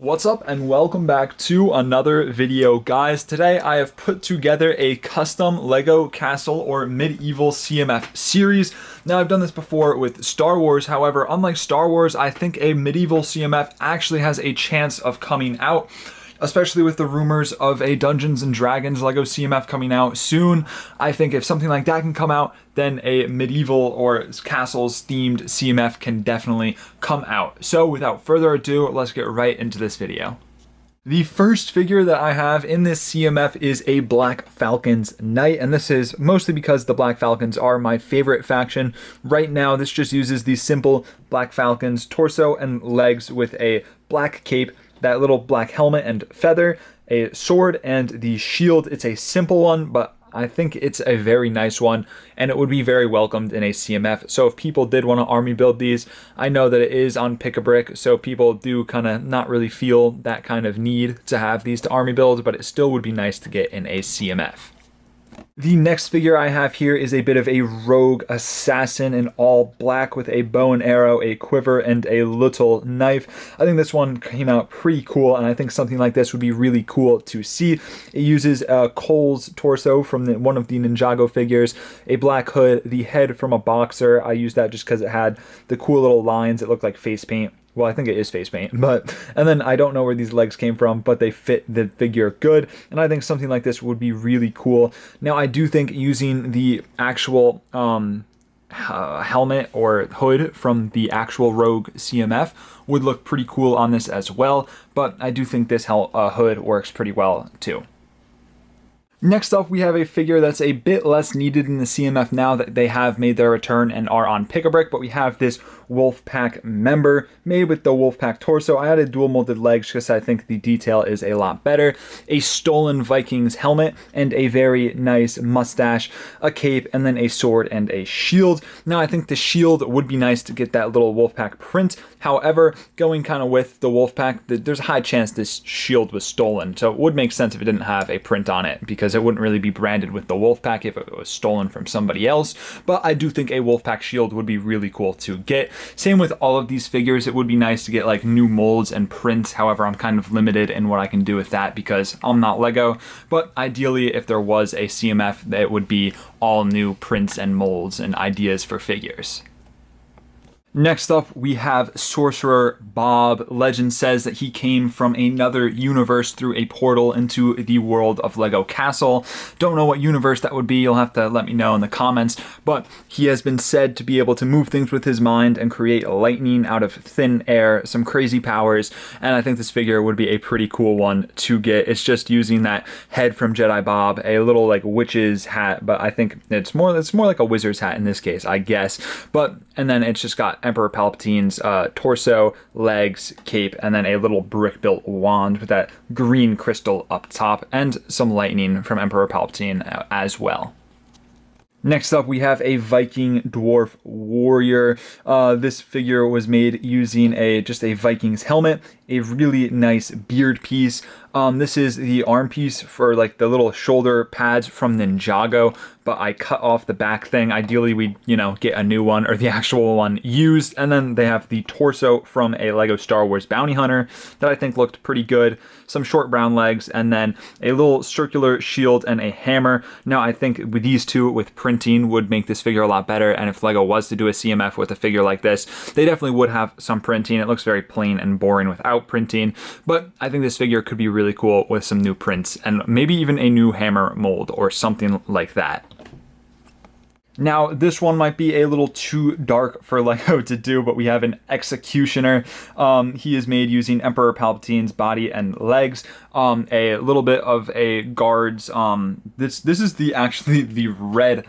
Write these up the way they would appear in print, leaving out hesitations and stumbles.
What's up and welcome back to another video, guys. Today I have put together a custom Lego Castle or Medieval CMF series. Now I've done this before with Star Wars, however, unlike Star Wars, I think a Medieval CMF actually has a chance of coming out, especially with the rumors of a Dungeons and Dragons Lego CMF coming out soon. I think if something like that can come out, then a medieval or castles themed CMF can definitely come out. So without further ado, let's get right into this video. The first figure that I have in this CMF is a Black Falcons Knight, and this is mostly because the Black Falcons are my favorite faction. Right now, this just uses the simple Black Falcons torso and legs with a black cape, that little black helmet and feather, a sword, and the shield. It's a simple one, but I think it's a very nice one, and it would be very welcomed in a CMF. So if people did want to army build these, I know that it is on Pick-a-Brick, so people do kind of not really feel that kind of need to have these to army build, but it still would be nice to get in a CMF. The next figure I have here is a bit of a rogue assassin in all black with a bow and arrow, a quiver, and a little knife. I think this one came out pretty cool, and I think something like this would be really cool to see. It uses Cole's torso from one of the Ninjago figures, a black hood, the head from a boxer. I used that just because it had the cool little lines. It looked like face paint. Well, I think it is face paint, and then I don't know where these legs came from, but they fit the figure good, and I think something like this would be really cool. Now, I do think using the actual helmet or hood from the actual Rogue CMF would look pretty cool on this as well, but I do think this hood works pretty well too. Next up, we have a figure that's a bit less needed in the CMF now that they have made their return and are on Pick-a-Brick, but we have this Wolfpack member made with the Wolfpack torso. I added dual molded legs because I think the detail is a lot better. A stolen Vikings helmet and a very nice mustache, a cape, and then a sword and a shield. Now, I think the shield would be nice to get that little Wolfpack print. However, going kind of with the Wolfpack, there's a high chance this shield was stolen, so it would make sense if it didn't have a print on it, because it wouldn't really be branded with the Wolfpack if it was stolen from somebody else. But I do think a Wolfpack shield would be really cool to get. Same with all of these figures. It would be nice to get like new molds and prints. However, I'm kind of limited in what I can do with that because I'm not Lego. But ideally, if there was a CMF, that would be all new prints and molds and ideas for figures. Next up, we have Sorcerer Bob. Legend says that he came from another universe through a portal into the world of Lego Castle. Don't know what universe that would be. You'll have to let me know in the comments. But he has been said to be able to move things with his mind and create lightning out of thin air, some crazy powers. And I think this figure would be a pretty cool one to get. It's just using that head from Jedi Bob, a little like witch's hat, but I think it's more like a wizard's hat in this case, I guess. And then it's just got Emperor Palpatine's torso, legs, cape, and then a little brick-built wand with that green crystal up top, and some lightning from Emperor Palpatine as well. Next up, we have a Viking dwarf warrior. This figure was made using just a Viking's helmet, a really nice beard piece. This is the arm piece for like the little shoulder pads from Ninjago, but I cut off the back thing. Ideally, we'd, get a new one or the actual one used. And then they have the torso from a Lego Star Wars Bounty Hunter that I think looked pretty good. Some short brown legs, and then a little circular shield and a hammer. Now, I think with these two, with printing, would make this figure a lot better. And if Lego was to do a CMF with a figure like this, they definitely would have some printing. It looks very plain and boring without printing, but I think this figure could be really cool with some new prints and maybe even a new hammer mold or something like that. Now, this one might be a little too dark for Lego to do, but we have an Executioner. He is made using Emperor Palpatine's body and legs. A little bit of a guard's. This is actually the red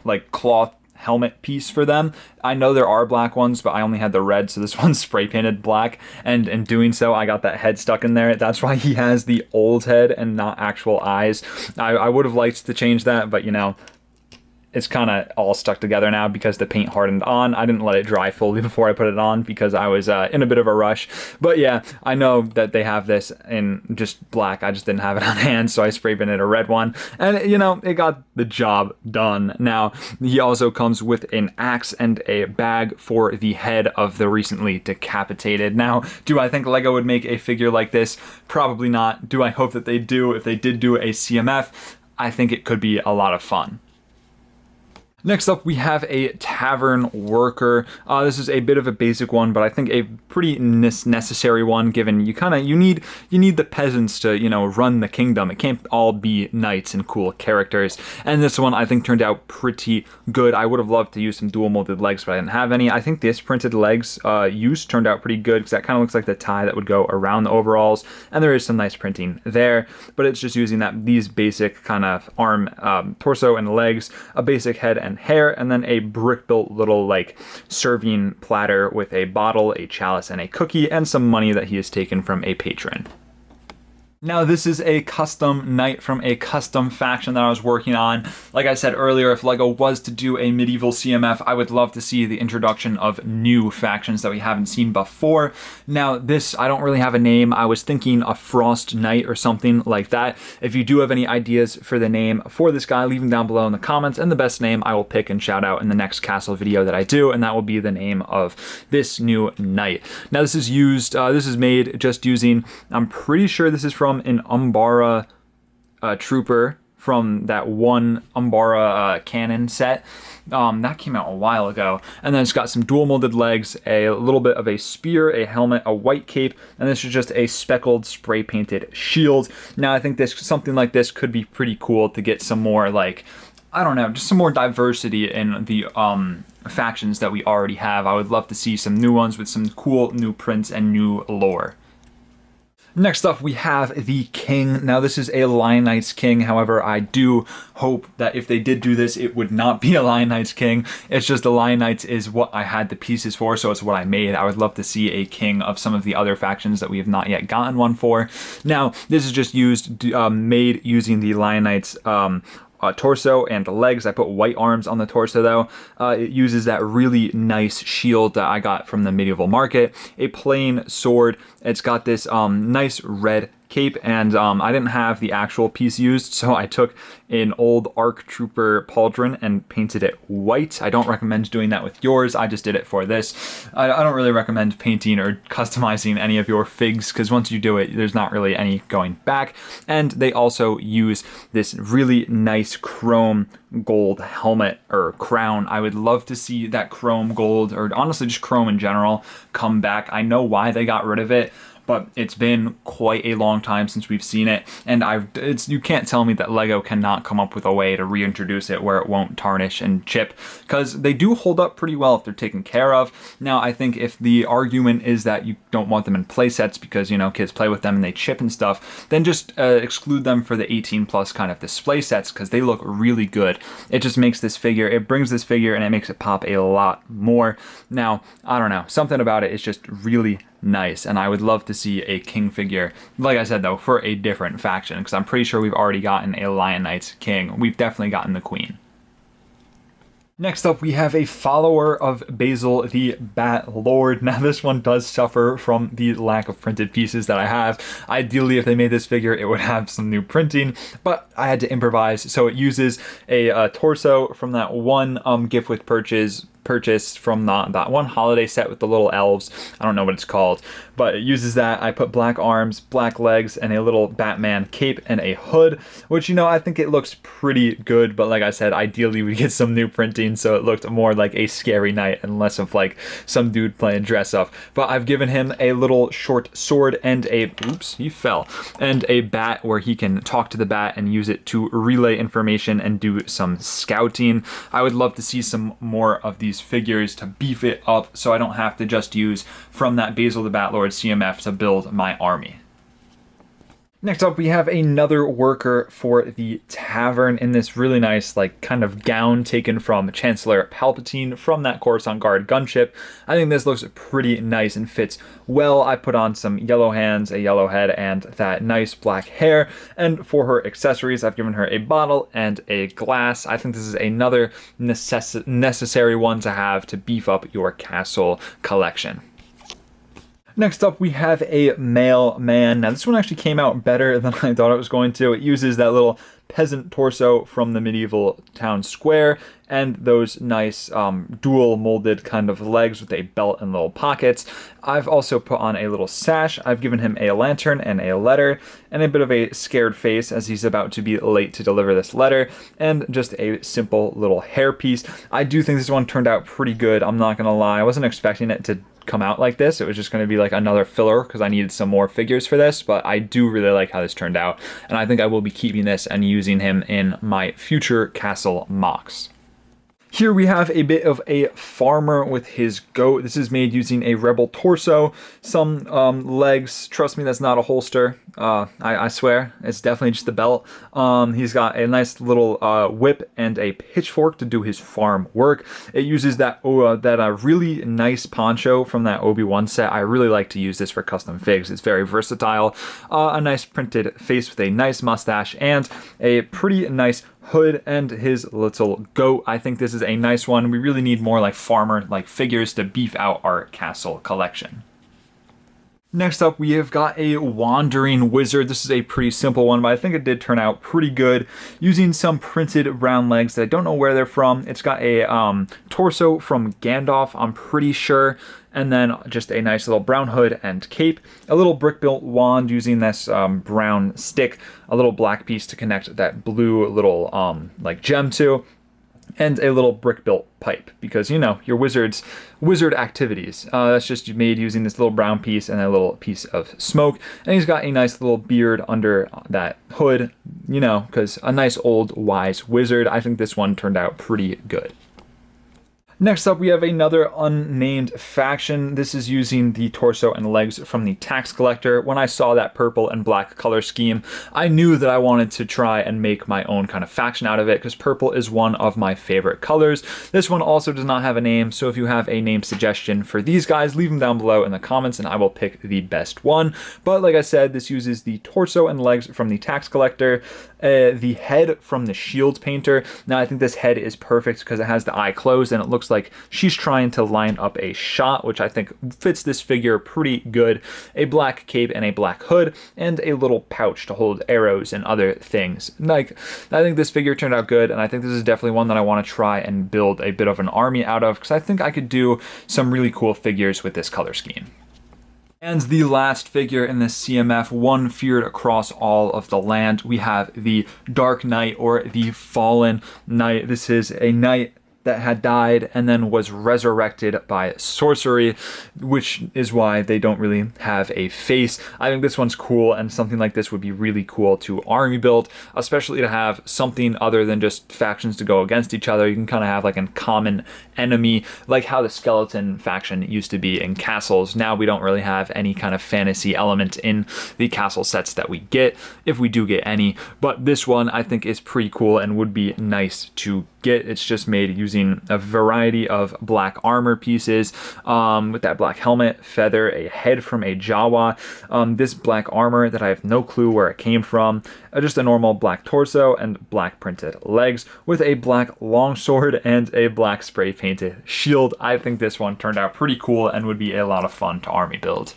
like cloth helmet piece for them. I know there are black ones, but I only had the red, so this one's spray painted black, and in doing so I got that head stuck in there. That's why he has the old head and not actual eyes. I would have liked to change that, but it's kind of all stuck together now because the paint hardened on. I didn't let it dry fully before I put it on because I was in a bit of a rush. But yeah, I know that they have this in just black. I just didn't have it on hand, so I spray painted a red one. And, you know, it got the job done. Now, he also comes with an axe and a bag for the head of the recently decapitated. Now, do I think LEGO would make a figure like this? Probably not. Do I hope that they do? If they did do a CMF, I think it could be a lot of fun. Next up, we have a tavern worker. This is a bit of a basic one, but I think a pretty necessary one, given you need the peasants to, you know, run the kingdom. It can't all be knights and cool characters. And this one I think turned out pretty good. I would have loved to use some dual molded legs, but I didn't have any. I think this printed legs use turned out pretty good because that kind of looks like the tie that would go around the overalls, and there is some nice printing there. But it's just using these basic kind of arm, torso, and legs, a basic head and hair, and then a brick-built little like serving platter with a bottle, a chalice, and a cookie, and some money that he has taken from a patron. Now, this is a custom knight from a custom faction that I was working on. Like I said earlier, if LEGO was to do a medieval CMF, I would love to see the introduction of new factions that we haven't seen before. Now, this, I don't really have a name. I was thinking a Frost Knight or something like that. If you do have any ideas for the name for this guy, leave them down below in the comments, and the best name I will pick and shout out in the next castle video that I do, and that will be the name of this new knight. Now, this is made just using, I'm pretty sure this is from an Umbara trooper from that one Umbara cannon set. That came out a while ago. And then it's got some dual molded legs, a little bit of a spear, a helmet, a white cape, and this is just a speckled spray painted shield. Now, I think something like this could be pretty cool to get some more, like, I don't know, just some more diversity in the factions that we already have. I would love to see some new ones with some cool new prints and new lore. Next up, we have the King. Now, this is a Lion Knights King. However, I do hope that if they did do this, it would not be a Lion Knights King. It's just the Lion Knights is what I had the pieces for, so it's what I made. I would love to see a King of some of the other factions that we have not yet gotten one for. Now, this is just made using the Lion Knights torso and legs. I put white arms on the torso though. It uses that really nice shield that I got from the medieval market. A plain sword. It's got this nice red cape, and I didn't have the actual piece used, so I took an old ARC Trooper pauldron and painted it white. I don't recommend doing that with yours. I just did it for this. I don't really recommend painting or customizing any of your figs, because once you do it, there's not really any going back. And they also use this really nice chrome gold helmet or crown. I would love to see that chrome gold, or honestly just chrome in general, come back. I know why they got rid of it, but it's been quite a long time since we've seen it, and you can't tell me that LEGO cannot come up with a way to reintroduce it where it won't tarnish and chip, because they do hold up pretty well if they're taken care of. Now, I think if the argument is that you don't want them in play sets because, you know, kids play with them and they chip and stuff, then just exclude them for the 18 plus kind of display sets, because they look really good. It just makes this figure, it brings this figure and it makes it pop a lot more. Now, I don't know, something about it is just really nice, and I would love to see a King figure, like I said though, for a different faction, because I'm pretty sure we've already gotten a Lion Knights King. We've definitely gotten the Queen. Next up, we have a follower of Basil the Bat Lord. Now, this one does suffer from the lack of printed pieces that I have. Ideally, if they made this figure, it would have some new printing, but I had to improvise. So it uses a torso from that one gift with purchased from that one holiday set with the little elves. I don't know what it's called, but it uses that. I put black arms, black legs, and a little Batman cape and a hood, which, you know, I think it looks pretty good, but like I said, ideally we get some new printing so it looked more like a scary knight and less of like some dude playing dress up. But I've given him a little short sword and oops, he fell, and a bat where he can talk to the bat and use it to relay information and do some scouting. I would love to see some more of these figures to beef it up so I don't have to just use from that Basil the Batlord CMF to build my army. Next up, we have another worker for the tavern in this really nice, like, kind of gown taken from Chancellor Palpatine from that Coruscant Guard gunship. I think this looks pretty nice and fits well. I put on some yellow hands, a yellow head, and that nice black hair. And for her accessories, I've given her a bottle and a glass. I think this is another necessary one to have to beef up your castle collection. Next up, we have a mailman. Now, this one actually came out better than I thought it was going to. It uses that little peasant torso from the medieval town square and those nice dual molded kind of legs with a belt and little pockets. I've also put on a little sash. I've given him a lantern and a letter and a bit of a scared face as he's about to be late to deliver this letter, and just a simple little hairpiece. I do think this one turned out pretty good. I'm not gonna lie. I wasn't expecting it to come out like this. It was just going to be like another filler because I needed some more figures for this, but I do really like how this turned out, and I think I will be keeping this and using him in my future castle mocks. Here we have a bit of a farmer with his goat. This is made using a rebel torso, some legs. Trust me, that's not a holster. I swear, it's definitely just the belt. He's got a nice little whip and a pitchfork to do his farm work. It uses that really nice poncho from that Obi-Wan set. I really like to use this for custom figs. It's very versatile. A nice printed face with a nice mustache and a pretty nice hood and his little goat. I think this is a nice one. We really need more like farmer like figures to beef out our castle collection. Next up, we have got a wandering wizard. This is a pretty simple one, but I think it did turn out pretty good using some printed round legs that I don't know where they're from. It's got a torso from Gandalf, I'm pretty sure, and then just a nice little brown hood and cape, a little brick-built wand using this brown stick, a little black piece to connect that blue little like gem to, and a little brick-built pipe, because, you know, your wizard activities. That's just made using this little brown piece and a little piece of smoke. And he's got a nice little beard under that hood, you know, because a nice old wise wizard. I think this one turned out pretty good. Next up, we have another unnamed faction. This is using the torso and legs from the tax collector. When I saw that purple and black color scheme, I knew that I wanted to try and make my own kind of faction out of it, because purple is one of my favorite colors. This one also does not have a name, so if you have a name suggestion for these guys, leave them down below in the comments and I will pick the best one. But like I said, this uses the torso and legs from the tax collector, the head from the shield painter. Now I think this head is perfect because it has the eye closed and it looks like she's trying to line up a shot, which I think fits this figure pretty good. A black cape and a black hood and a little pouch to hold arrows and other things. Like, I think this figure turned out good, and I think this is definitely one that I want to try and build a bit of an army out of, because I think I could do some really cool figures with this color scheme. And the last figure in this CMF, one feared across all of the land, we have the Dark Knight, or the Fallen Knight. This is a knight that had died and then was resurrected by sorcery, which is why they don't really have a face. I think this one's cool, and something like this would be really cool to army build, especially to have something other than just factions to go against each other. You can kind of have like a common enemy, like how the skeleton faction used to be in castles. Now we don't really have any kind of fantasy element in the castle sets that we get, if we do get any, but this one I think is pretty cool and would be nice to get. It's just made using a variety of black armor pieces, with that black helmet, feather, a head from a Jawa, this black armor that I have no clue where it came from, just a normal black torso and black printed legs with a black longsword and a black spray painted shield. I think this one turned out pretty cool and would be a lot of fun to army build.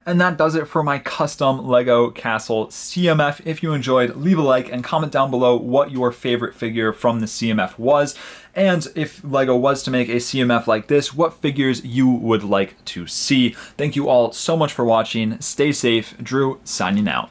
And that does it for my custom Lego Castle CMF. If you enjoyed, leave a like and comment down below what your favorite figure from the CMF was. And if Lego was to make a CMF like this, what figures you would like to see. Thank you all so much for watching. Stay safe. Drew, signing out.